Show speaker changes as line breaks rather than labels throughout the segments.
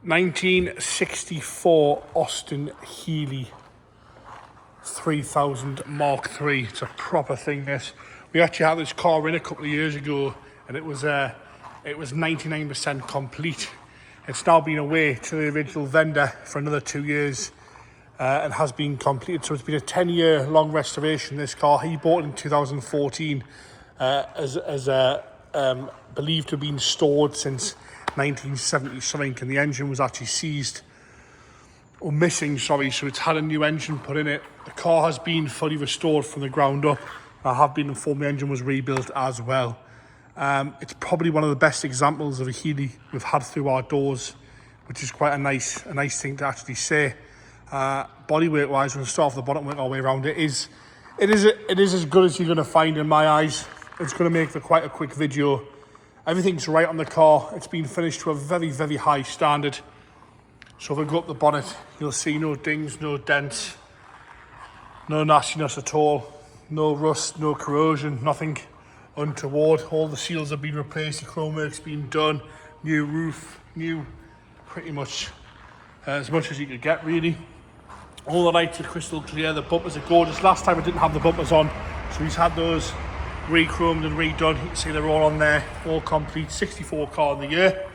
1964 Austin Healey 3000 Mark III. It's a proper thing, this. We actually had this car in a couple of years ago, and it was 99% complete. It's now been away to the original vendor for another 2 years and has been completed. So it's been a 10-year long restoration, this car. He bought it in 2014 believed to have been stored since 1970 something, and the engine was actually seized or missing, sorry, so it's had a new engine put in it. The car has been fully restored from the ground up. I have been informed the engine was rebuilt as well. It's probably one of the best examples of a Healey we've had through our doors, which is quite a nice thing to actually say. Bodywork wise, we'll start off the bottom, work our way around. It is as good as you're going to find in my eyes. It's going to make for quite a quick video. Everything's right on the car. It's been finished to a very, very high standard. So if we go up the bonnet, you'll see no dings, no dents, no nastiness at all, no rust, no corrosion, nothing untoward. All the seals have been replaced, the chrome work's been done, new roof, new pretty much as much as you could get, really. All the lights are crystal clear, the bumpers are gorgeous. Last time I didn't have the bumpers on, so he's had those re-chromed and redone. You can see they're all on there, all complete. 64 car in the year.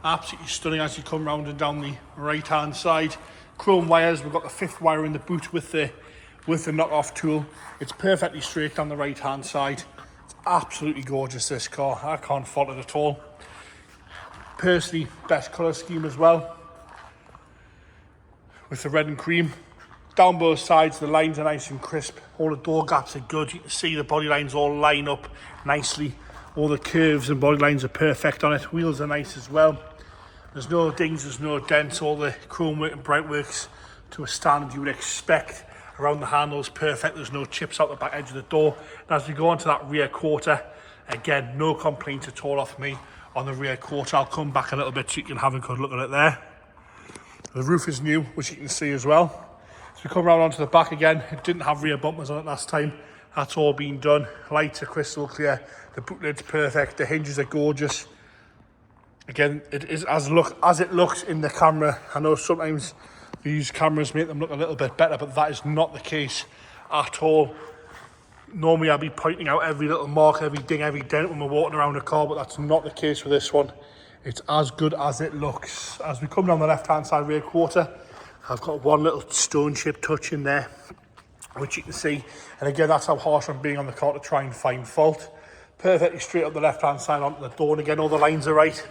Absolutely stunning as you come round and down the right hand side. Chrome wires, we've got the 5th wire in the boot with the knock-off tool. It's perfectly straight down the right hand side. It's absolutely gorgeous, this car. I can't fault it at all. Personally, best colour scheme as well, with the red and cream. Down both sides, the lines are nice and crisp. All the door gaps are good. You can see the body lines all line up nicely. All the curves and body lines are perfect on it. Wheels are nice as well. There's no dings, there's no dents. All the chrome work and bright works to a standard you would expect. Around the handles, perfect. There's no chips out the back edge of the door. And as we go onto that rear quarter, again, no complaints at all off me on the rear quarter. I'll come back a little bit so you can have a good look at it there. The roof is new, which you can see as well. So we come around onto the back again. It didn't have rear bumpers on it last time. That's all been done. Lights are crystal clear. The boot lid's perfect. The hinges are gorgeous. Again, it is as it looks in the camera. I know sometimes these cameras make them look a little bit better, but that is not the case at all. Normally I'll be pointing out every little mark, every ding, every dent when we're walking around a car, but that's not the case with this one. It's as good as it looks. As we come down the left-hand side rear quarter, I've got one little stone chip touch in there, which you can see. And again, that's how harsh I'm being on the car to try and find fault. Perfectly straight up the left-hand side onto the door. And again, all the lines are right.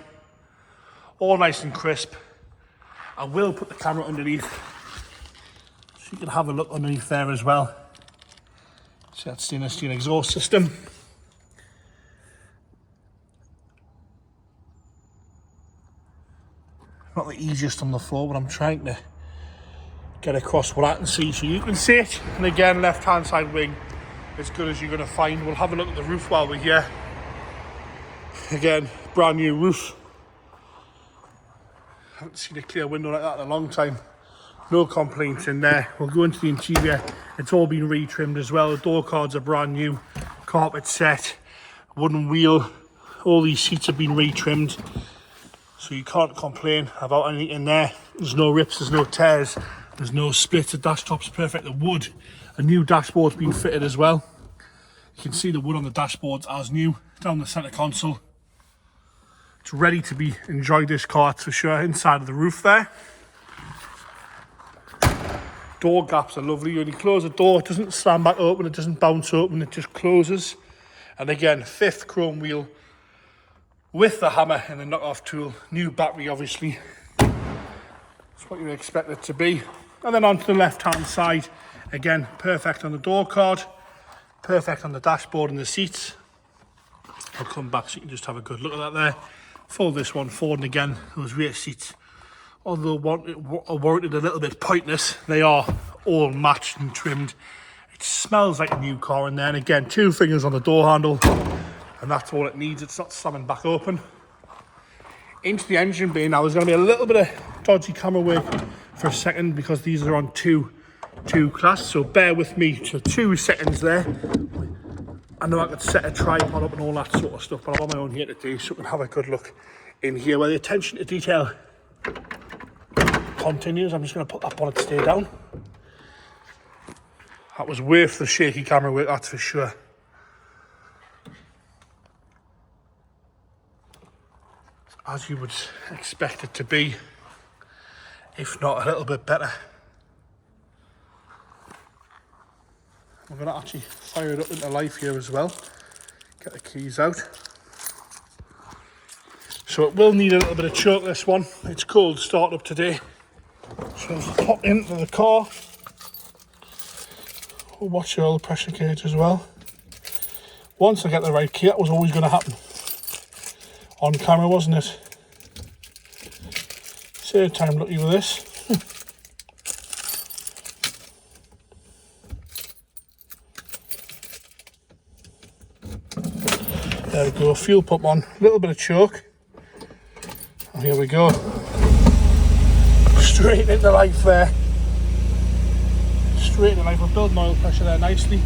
All nice and crisp. I will put the camera underneath so you can have a look underneath there as well. See that stainless steel exhaust system. Not the easiest on the floor, but I'm trying to get across what I can see so you can see it. And again, left hand side wing, as good as you're going to find. We'll have a look at the roof while we're here. Again, brand new roof. Haven't seen a clear window like that in a long time. No complaints in there. We'll go into the interior. It's all been retrimmed as well. The door cards are brand new. Carpet set, wooden wheel. All these seats have been retrimmed, so you can't complain about anything in there. There's no rips, there's no tears, there's no splits. The dash top's perfect. The wood, a new dashboard's been fitted as well. You can see the wood on the dashboards as new. Down the centre console, it's ready to be enjoyed, this car, that's for sure. Inside of the roof there, door gaps are lovely. When you close the door, it doesn't slam back open, it doesn't bounce open, it just closes. And again, 5th chrome wheel with the hammer and the knock-off tool. New battery, obviously. That's what you expect it to be. And then onto the left-hand side, again, perfect on the door card, perfect on the dashboard and the seats. I'll come back so you can just have a good look at that there. Fold this one forward, and again, those rear seats, although warranted a little bit pointless, they are all matched and trimmed. It smells like a new car in there. And again, 2 fingers on the door handle, and that's all it needs. It's not slamming back open. Into the engine bay now. There's going to be a little bit of dodgy camera work for a second because these are on 2 class, so bear with me for 2 seconds there. I know I could set a tripod up and all that sort of stuff, but I'm on my own here today, so I can have a good look in here where the attention to detail continues. I'm just going to put that bonnet stay down. That was worth the shaky camera work, that's for sure. As you would expect it to be, if not a little bit better. We're going to actually fire it up into life here as well. Get the keys out. So it will need a little bit of choke, this one. It's cold start up today. So I'll pop into the car. We'll watch the oil pressure gauge as well. Once I get the right key, that was always going to happen. On camera, wasn't it? Save time lucky with this. There we go, fuel pump on, a little bit of choke. And here we go. Straight into life there. Straight into life, we're building oil pressure there nicely.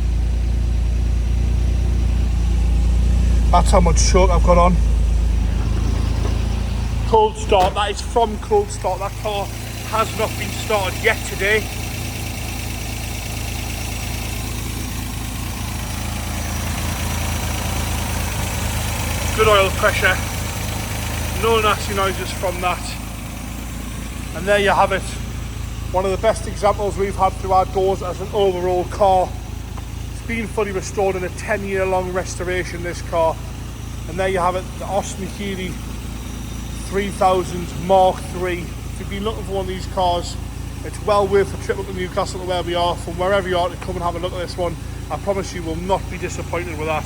That's how much choke I've got on. Cold start, that is from cold start. That car has not been started yet today. Good oil pressure, no nasty noises from that. And there you have it. One of the best examples we've had through our doors as an overall car. It's been fully restored in a 10-year long restoration, this car. And there you have it, the Austin Healey 3000 Mark III. If you've been looking for one of these cars, it's well worth the trip up to Newcastle to where we are. From wherever you are to come and have a look at this one, I promise you will not be disappointed with that.